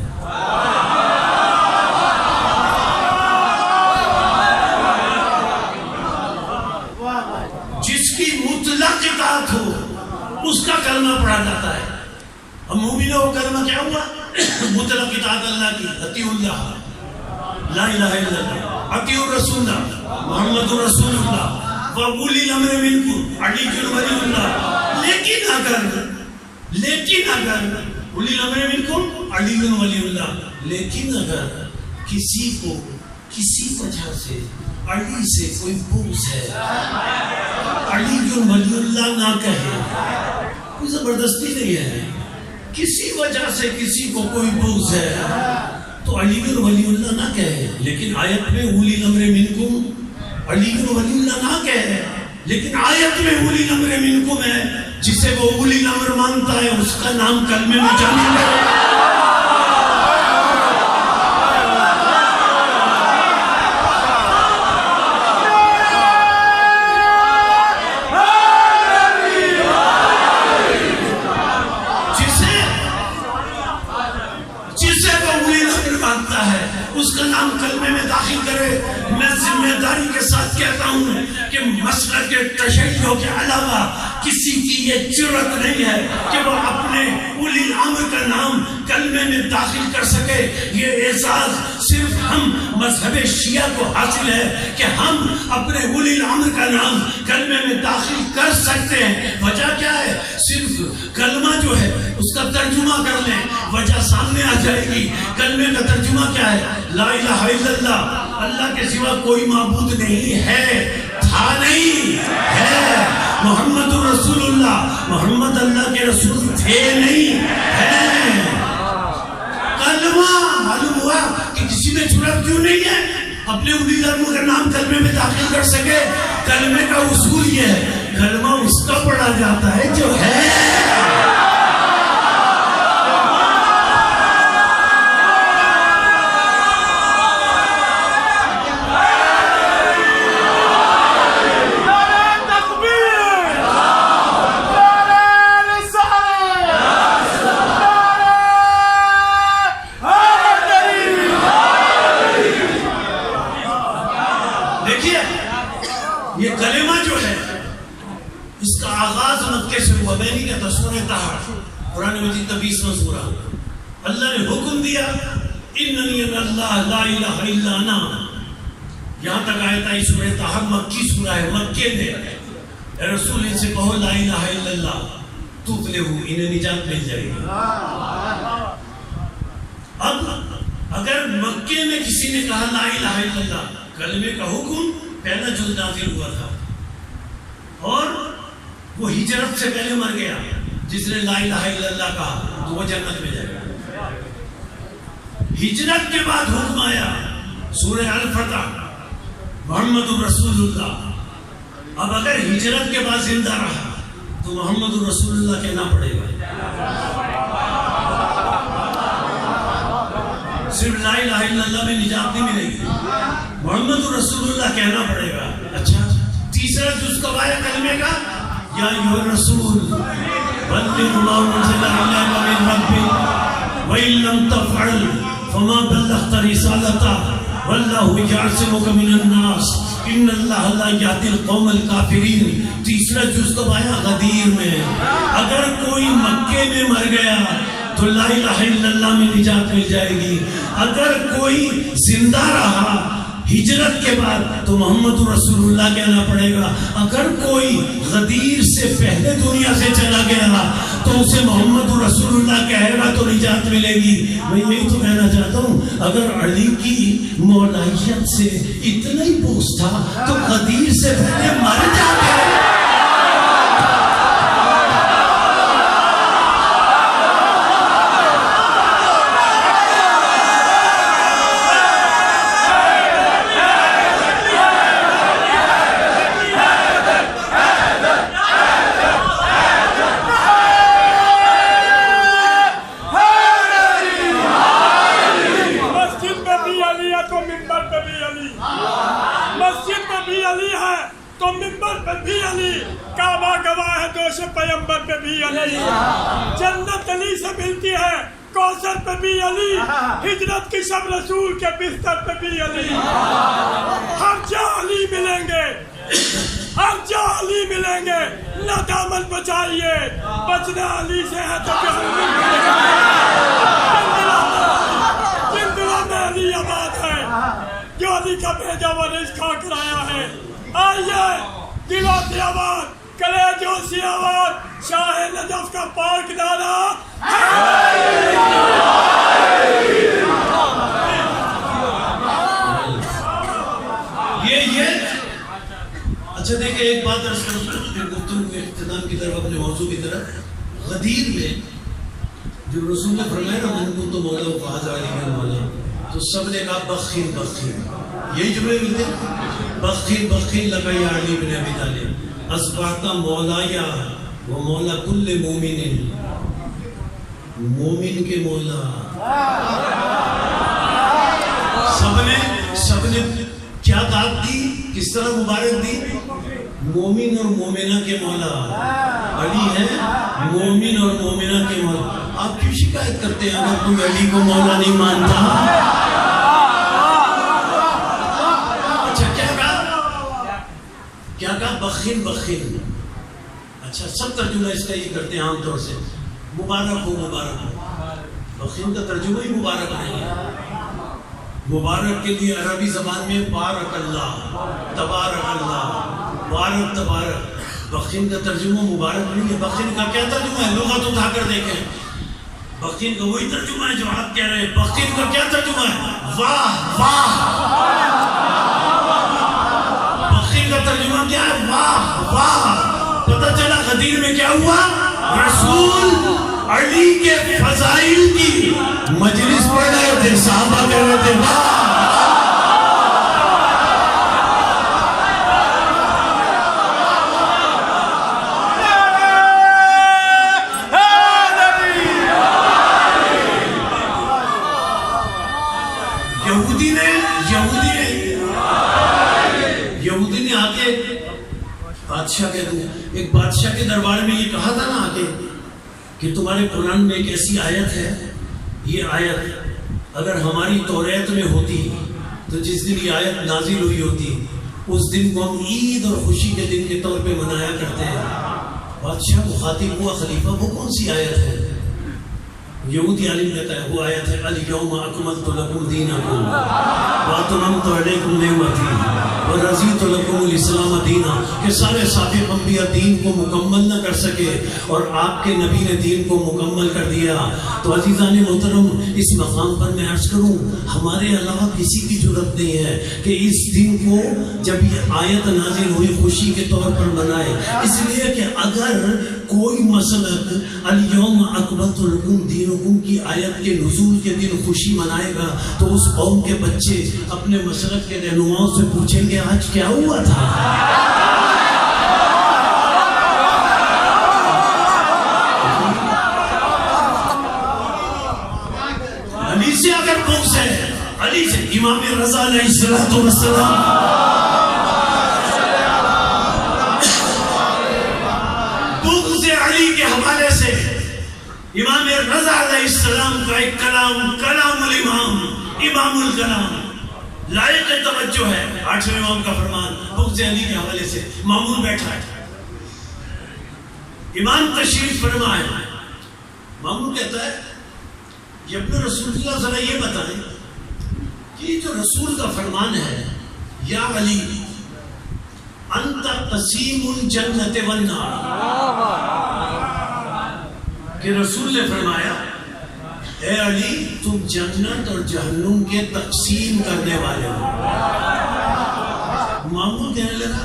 جس کی مطلق اطاعت ہو اس کا کلمہ پڑھا جاتا ہے. اب مومنوں کا کلمہ کیا ہوا؟ مطلق اطاعت اللہ کی، اطیعوا اللہ لا الہ الا اللہ، اطیعوا الرسول محمد رسول اللہ وأولی الامر منکم علی ولی اللہ. لیکن اگر اولی الامر منکم علی ولی اللہ، لیکن اگر کسی کو کسی وجہ سے علی سے کوئی بغض ہے، علی ولی اللہ نہ کہے، کوئی زبردستی نہیں ہے، کسی وجہ سے کسی کو کوئی بغض ہے تو علی ولی اللہ نہ کہے. لیکن آیت میں اولی الامر منکم علی ولی اللہ نہ کہے، لیکن آیت میں اولی الامر منکم ہے. جسے وہ اولی الامر مانتا ہے اس کا نام کلمے میں شامل ہے. اس کا نام کلمے میں داخل کرے. میں ذمہ داری کے ساتھ کہتا ہوں کہ مسلک تشیع کے علاوہ کسی کی یہ جرأت نہیں ہے کہ وہ اپنے اولی الامر کا نام کلمے میں داخل کر سکے. یہ اعزاز صرف ہم مذہب شیعہ کو حاصل ہے کہ ہم اپنے اولی الامر کا نام کلمے میں داخل کر سکتے ہیں. وجہ کیا ہے؟ صرف کلمہ جو ہے اس کا ترجمہ کر لیں، وجہ سامنے آ جائے گی. کلمے کا ترجمہ کیا ہے؟ لا الہ الا اللہ، اللہ کے سوا کوئی معبود نہیں ہے، تھا نہیں ہے. محمد رسول اللہ، محمد اللہ کے رسول تھے نہیں ہے. کلمہ معلوم ہوا کہ کسی میں جرأت کیوں نہیں ہے اپنے اولی الامر کا نام کلمے میں داخل کر سکے. کلمے کا اصول یہ ہے، کلمہ اس کا پڑھا جاتا ہے جو ہے. یہ کلمہ جو ہے اس کا آغاز مکے سے ہوا. میں نہیں کہتا، سورہ طہ قرآن مجید کا 20واں سورہ. اللہ نے حکم دیا اننی اللہ لا الہ الا انا. یہاں تک آیت آئی. سورہ طہ مکی سورہ ہے، مکے میں. اے رسول ان سے کہو لا الہ الا اللہ تفلحوا، انہیں نجات مل جائے گی. اب اگر مکے میں کسی نے کہا لا الہ الا اللہ، کلمے کا حکم پہلا جز نازل ہوا تھا اور وہ ہجرت سے پہلے مر گیا. جس نے لا الہ الا اللہ کہا تو وہ جنت میں جائے گا. ہجرت کے بعد حکم آیا سورہ الفتح محمد رسول اللہ. اب اگر ہجرت کے بعد زندہ رہا تو محمد رسول اللہ کہنا پڑے گا. صرف لا الہ الا اللہ میں نجات نہیں ملے گی، محمد رسول اللہ کہنا پڑے گا. اچھا، تیسرا جز کب آیا کلمے کا؟ یا ایھا الرسول بلغ ما انزل الیک من ربک وان لم تفعل فما بلغت رسالته واللہ یعصمک من الناس ان اللہ لا یہدی القوم الکافرین. تیسرا جز کب آیا؟ غدیر میں. اگر کوئی مکے میں مر گیا تو لا الہ الا اللہ میں نجات مل جائے گی. اگر کوئی زندہ رہا ہجرت کے بعد تو محمد رسول اللہ کہنا پڑے گا. اگر کوئی غدیر سے پہلے دنیا سے چلا گیا تو اسے محمد رسول اللہ کہے گا تو نجات ملے گی. میں یہی تو کہنا چاہتا ہوں، اگر علی کی مولائیت سے اتنا ہی بغض تھا تو غدیر سے پہلے مر جاتے. مسجد میں بھی علی ہے تو منبر پر بھی عرش پیغمبر پہ بھی علی، جنت علی سے ملتی ہے، کوثر پہ بھی علی، ہجرت کی شب رسول کے بستر پہ بھی علی، ہر جا علی ملیں گے، ہر جا علی ملیں گے، نہ دامن بچائیے، بچنا علی سے ہے تو پھر جن دلوں میں علی آباد ہے، جو علی کا بھیجا ہوا رزق کھا کر آیا ہے، آئیے دلوں سے آباد، کلیجوں سے آباد، شاہ نجف کا پاک نعرہ یہ اچھا دیکھیں ایک بات عرض کروں گفتگو کے اختتام کی طرف، اپنے موضوع کی طرف، غدیر میں جو رسول نے فرمایا نا من کو تو مولا فاز علی کا مولا، تو سب نے کہا بخیر بخیر، یہی جملے ملتے ہیں، بخیر بخیر لگا یا علی بن ابی طالب، اصبحت مولا یا وہ مولا کل مومن، مومن کے مولا، سب نے کیا داد دی، کس طرح مبارک دی، مومن اور مومنہ کے مولا، علی ہے مومن اور مومنہ کے مولا۔ آپ کیوں شکایت کرتے ہیں اگر کوئی علی کو مولا نہیں مانتا؟ اچھا کیا کہا بخیل بخیل، اچھا سب ترجمہ اس کا یہ کرتے ہیں عام طور سے، مبارک ہو مبارک ہو، بخیل کا ترجمہ ہی مبارک نہیں ہے، مبارک کے لیے عربی زبان میں بارک اللہ، تبارک اللہ، بارک تبارک، بخیل کا ترجمہ مبارک نہیں ہے۔ بخیل کا کیا ترجمہ ہے؟ لغت اٹھا کر دیکھیں، بخیل کا وہی ترجمہ ہے جو آپ کہہ رہے ہیں۔ بخیل کا کیا ترجمہ ہے؟ واہ واہ، بخیل کا ترجمہ کیا ہے؟ واہ واہ۔ پتہ چلا غدیر میں کیا ہوا؟ رسول علی کے فضائل کی مجلس پڑھ رہے تھے، صحابہ کہہ رہے تھے واہ۔ یہودی نے آ کے بادشاہ ایک بادشاہ کے دربار میں یہ کہا تھا نا آ کے کہ تمہارے قرآن میں ایک ایسی آیت ہے، یہ آیت اگر ہماری توریت میں ہوتی تو جس دن یہ آیت نازل ہوئی ہوتی اس دن کو ہم عید اور خوشی کے دن کے طور پہ منایا کرتے ہیں۔ بادشاہ مخاطب ہوا خلیفہ، وہ کون سی آیت ہے؟ یہودی عالم کہتا ہے وہ آیت ہے الیوم اکملت لکم دینکم واتممت علیکم نعمتی ورضیت لکم الاسلام دینا، کہ سارے سابق انبیاء دین کو مکمل نہ کر سکے اور آپ کے نبی نے دین کو مکمل کر دیا۔ تو عزیزان محترم، اس مقام پر میں عرض کروں ہمارے علاوہ کسی کی ضرورت نہیں ہے کہ اس دن کو جب یہ آیت نازل ہوئی خوشی کے طور پر منائے، اس لیے کہ اگر کوئی مسلک الیوم اکملت لکم دینکم کی آیت کے نزول کے دن خوشی منائے گا تو اس قوم کے بچے اپنے مسلک کے رہنماؤں سے پوچھیں گے آج کیا ہوا تھا؟ علی سے اگر پوچھ ہے، علی سے امام رضا علیہ السلام علی کے حوالے سے امام رضا علیہ السلام کا ایک کلام، کلام الامام، امام الکلام لائق توجہ ہے، 8ویں امام کا فرمان بغض علی کے حوالے سے۔ مامون بیٹھا ہے، امام تشریف فرمائے، مامون کہتا ہے یہ ابن رسول اللہ ذرا یہ بتائیں کہ جو رسول کا فرمان ہے یا علی انت قسیم الجنت والنار، کہ رسول نے فرمایا اے علی تم جنت اور جہنم کے تقسیم کرنے والے ہو۔ مامون کہنے لگا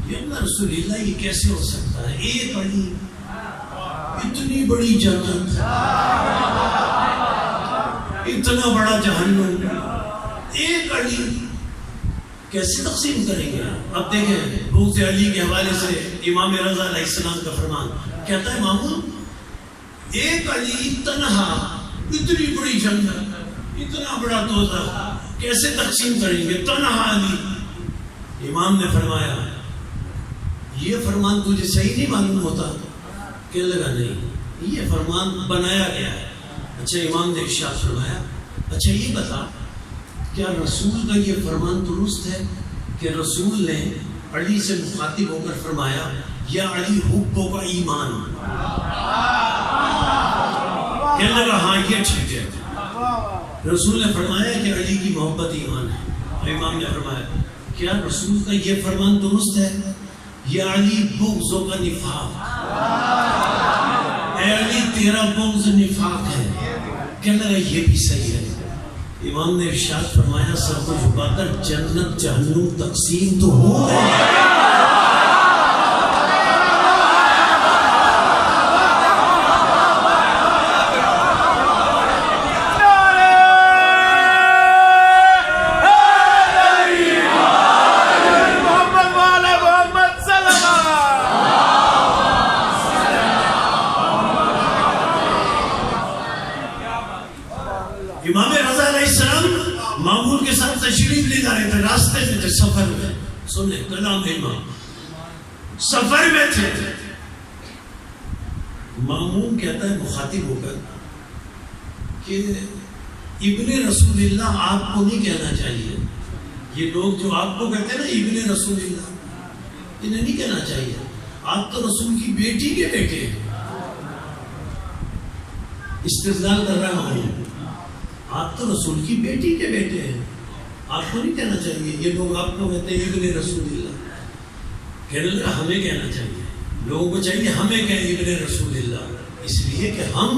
یہ اللہ رسول اللہ یہ کیسے ہو سکتا ہے؟ ایک علی، اتنی بڑی جنت، اتنا بڑا جہنم، ایک علی کیسے تقسیم کریں گے؟ اب دیکھیں بغض علی کے حوالے سے امام رضا علیہ السلام کا فرمان کہتا ہے مامون ایک علی تنہا، اتنی بڑی جنت، اتنا بڑا دوزخ کیسے تقسیم کریں گے؟ تنہا علی۔ امام نے فرمایا یہ فرمان تجھے صحیح نہیں معلوم ہوتا؟ کہنے لگا نہیں، یہ فرمان بنایا گیا ہے۔ اچھا امام نے ارشاد فرمایا اچھا یہ بتا کیا رسول کا یہ فرمان درست ہے کہ رسول نے علی سے مخاطب ہو کر فرمایا یا علی حبو کا ایمان؟ کہنے لگا ہاں یہ ٹھیک ہے۔ رسول نے فرمایا کہ علی کی محبت ایمان ہے۔ امام نے فرمایا کیا رسول کا یہ فرمان درست ہے یا علی بغضوں کا نفاق؟ اے علی تیرا بغض نفاق ہے۔ کہنے لگا یہ بھی صحیح ہے۔ امام نے ارشاد فرمایا سر کو جھکا کر جنت جہنم تقسیم تو ہو گئے۔ امام رضا علیہ السلام مامون کے ساتھ تشریف لے جا رہے تھے، راستے میں تھے، سفر میں، سنیں کلام امام، سفر میں تھے۔ مامون کہتا ہے مخاطب ہو کر کہ ابن رسول اللہ آپ کو نہیں کہنا چاہیے، یہ لوگ جو آپ کو کہتے ہیں نا ابن رسول اللہ، انہیں نہیں کہنا چاہیے، آپ تو رسول کی بیٹی کے بیٹے ہیں۔ استدلال کر رہا ہوں، آپ تو رسول کی بیٹی کے بیٹے ہیں، آپ کو نہیں کہنا چاہیے، یہ لوگ آپ کو کہتے ہیں ابن رسول اللہ۔ کہنے لگا ہمیں کہنا چاہیے، لوگوں کو چاہیے ہمیں کہیں ابن رسول اللہ، اس لیے کہ ہم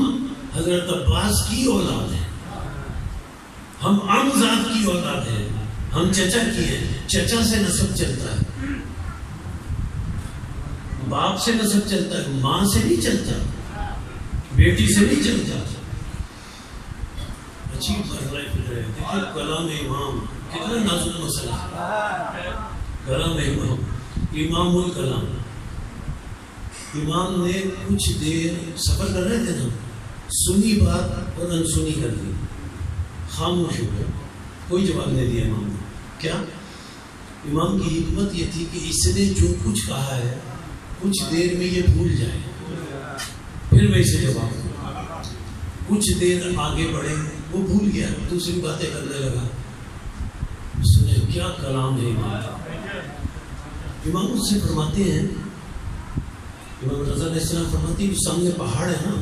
حضرت عباس کی اولاد ہیں، ہم عمزاد کی اولاد ہیں، ہم چچا کی ہیں، چچا سے نسب چلتا ہے، باپ سے نسب چلتا ہے، ماں سے نہیں چلتا، بیٹی سے نہیں چلتا۔ اچھی بات ہے، دیکھیں کلام امام کتنا نازک مسئلہ ہے۔ کلام امام، امام الکلام، امام نے کچھ دیر سفر کر رہے تھے نا، سنی بات اور انسنی کر دی، خاموش ہو گیا، کوئی جواب نہیں دیا امام نے۔ کیا امام کی حکمت یہ تھی کہ اس نے جو کچھ کہا ہے کچھ دیر میں یہ بھول جائے، پھر میں اسے جواب دوں۔ کچھ دیر آگے بڑھے، وہ بھول گیا، دوسری باتیں کرنے لگا۔ سنیں کیا کلام ہے امام۔ امام اس سے فرماتے ہیں، امام رضا علیہ السلام فرماتے ہیں کہ سامنے پہاڑ ہے نا،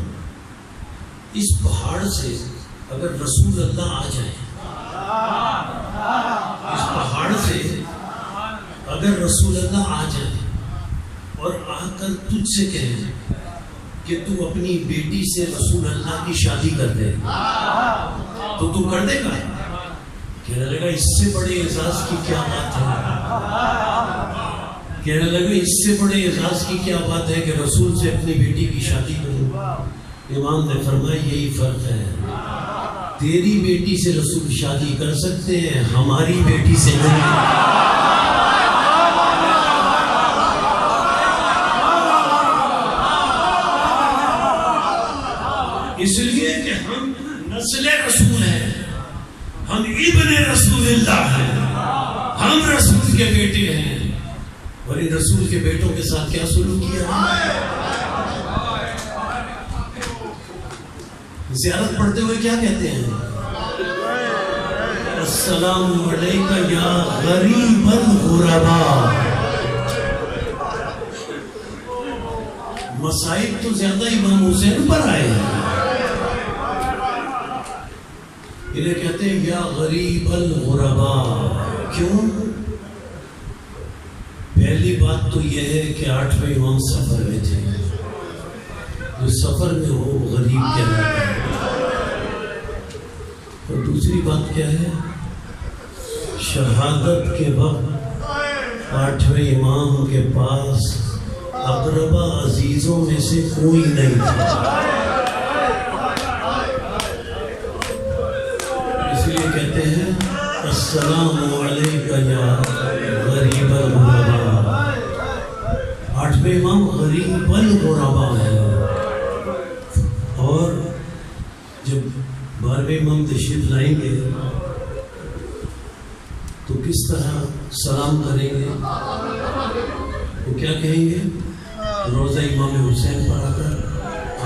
اس پہاڑ سے اگر رسول اللہ آ جائیں، اس پہاڑ سے اگر رسول اللہ آ جائیں اور آ کر تجھ سے کہیں کہ تو اپنی بیٹی سے رسول اللہ کی شادی کر دے، تو تو کر دے گا؟ کہنے لگا اس سے بڑے اعزاز کی کیا بات ہے، کہنے لگا اس سے بڑے اعزاز کی کیا بات ہے کہ رسول سے اپنی بیٹی کی شادی کروں۔ امام نے فرمایا یہی فرق ہے، تیری بیٹی سے رسول شادی کر سکتے ہیں، ہماری بیٹی سے نہیں۔ اس لیے کہ ہم نسل رسول ہیں، ہم ابن رسول اللہ ہیں، ہم رسول کے بیٹے ہیں، اور ان رسول کے بیٹوں کے ساتھ کیا سلوک کیا ہے؟ زیارت پڑھتے ہوئے کیا کہتے ہیں؟ السلام علیکہ یا غریب الغرباء۔ مصائب تو زیادہ امام حسین پر آئے ہیں، انہیں کہتے ہیں یا غریب الغرباء۔ کیوں؟ پہلی بات تو یہ ہے کہ 8ویں امام سفر میں تھے، جو سفر میں ہو غریب کہلاتا ہے۔ اور دوسری بات کیا ہے؟ شہادت کے وقت 8ویں امام کے پاس اقربا عزیزوں میں سے کوئی نہیں تھا، اس لیے کہتے ہیں السلام علیکہ یا غریب الغرباء۔ 8ویں امام غریب الغرباء ہے، اور جب 12ویں امام تشریف لائیں گے تو کس طرح سلام کریں گے؟ وہ کیا کہیں گے؟ روزہ امام حسین پر آ کر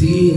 3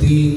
3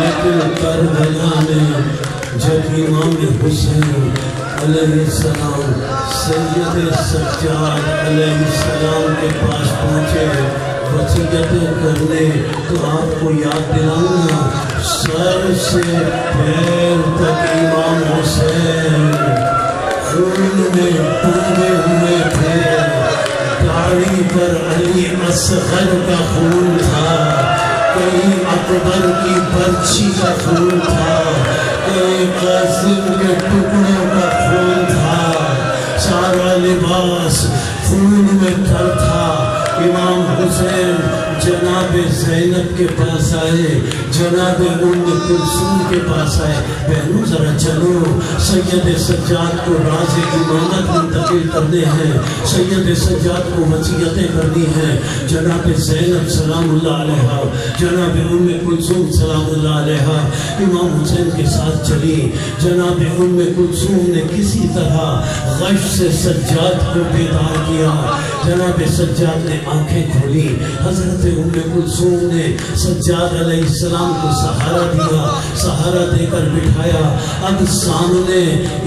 لیکن کربلا میں جب امام حسین علیہ السلام سید سجاد علیہ السلام کے پاس پہنچے وصیتیں کرنے، تو آپ کو یاد دلاؤں گا، سر سے پیر تک امام حسین خون میں ڈوبے ہوئے تھے، داڑھی پر علی اصغر کا خون تھا، کہیں اکبر کی برچی کا خون تھا، کہیں قاسم کے ٹکڑوں کا خون تھا، سارا لباس خون میں تر تھا۔ امام حسین جناب زینب کے پاس آئے، جناب ام کلثوم کے پاس آئے، بہنوں ذرا چلو، سید سجاد کو راز امامت منتقل کرنے ہیں، سید سجاد کو وصیتیں کرنی ہیں، جناب زینب سلام اللہ علیہا، جناب ام کلثوم سلام اللہ علیہا امام حسین کے ساتھ چلی۔ جناب ام کلثوم نے کسی طرح غش سے سجاد کو بیدار کیا، جناب سجاد نے آنکھیں کھولی، حضرت ام کلثوم نے سجاد علیہ السلام کو سہارا دیا، سہارا دے کر بٹھایا۔ اب سامنے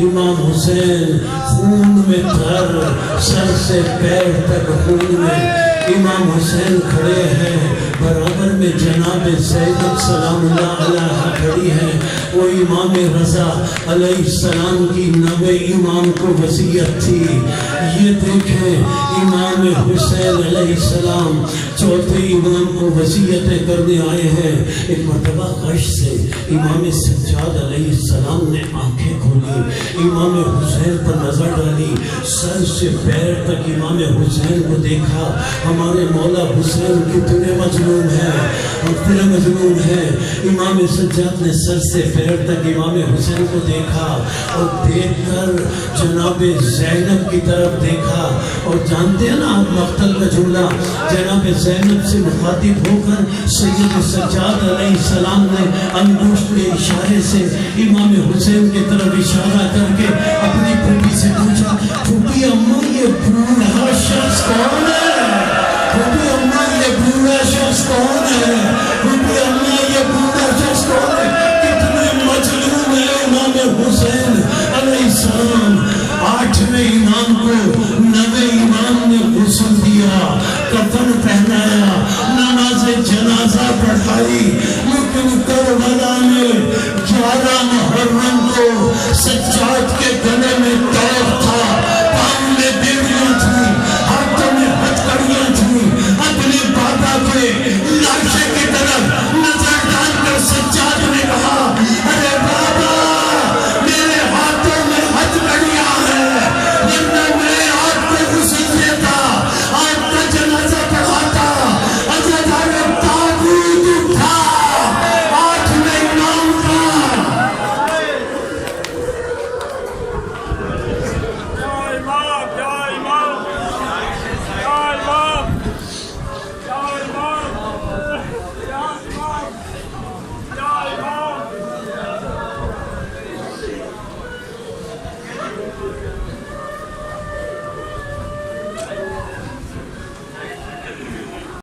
امام حسین خون میں تر، سر سے پیر تک خون میں، امام حسین کھڑے ہیں، برابر میں جناب زینب سلام اللہ علیہا کھڑی ہے۔ وہ امام رضا علیہ السلام کی نوے امام کو وصیت تھی، یہ دیکھیں امام حسین علیہ السلام چوتھے امام کو وصیتیں کرنے آئے ہیں۔ ایک مرتبہ غش سے امام سجاد علیہ السلام نے آنکھیں کھولی، امام حسین پر نظر ڈالی، سر سے پیر تک امام حسین کو دیکھا۔ ہمارے مولا حسین کتنے مظلوم ہیں، کتنے مظلوم ہیں۔ امام سجاد نے سر سے پیر تک امام حسین کو دیکھا اور دیکھ کر جناب زینب کی طرف دیکھا، اور جانتے ہیں نا آپ مقتل کا جملہ، جناب زینب سے مخاطب ہو کر سید سجاد علیہ السلام نے انگشت کے اشارے سے امام حسین کی طرف اشارہ کر کے اپنی پھوپھی سے پوچھا، پھوپھی اماں یہ بوڑھا شخص کون ہے؟ پھوپھی اماں یہ بوڑھا شخص کون ہے؟ پھوپھی اماں یہ بوڑھا شخص کون ہے؟ کتنے مظلوم ہے امام حسین علیہ السلام۔ آٹھویں امام کو نوے امام نے غسل دیا، کفن پہنایا، نماز جنازہ پڑھائی، لیکن کربلا میں 11 محرم کو سجاد کے گلے میں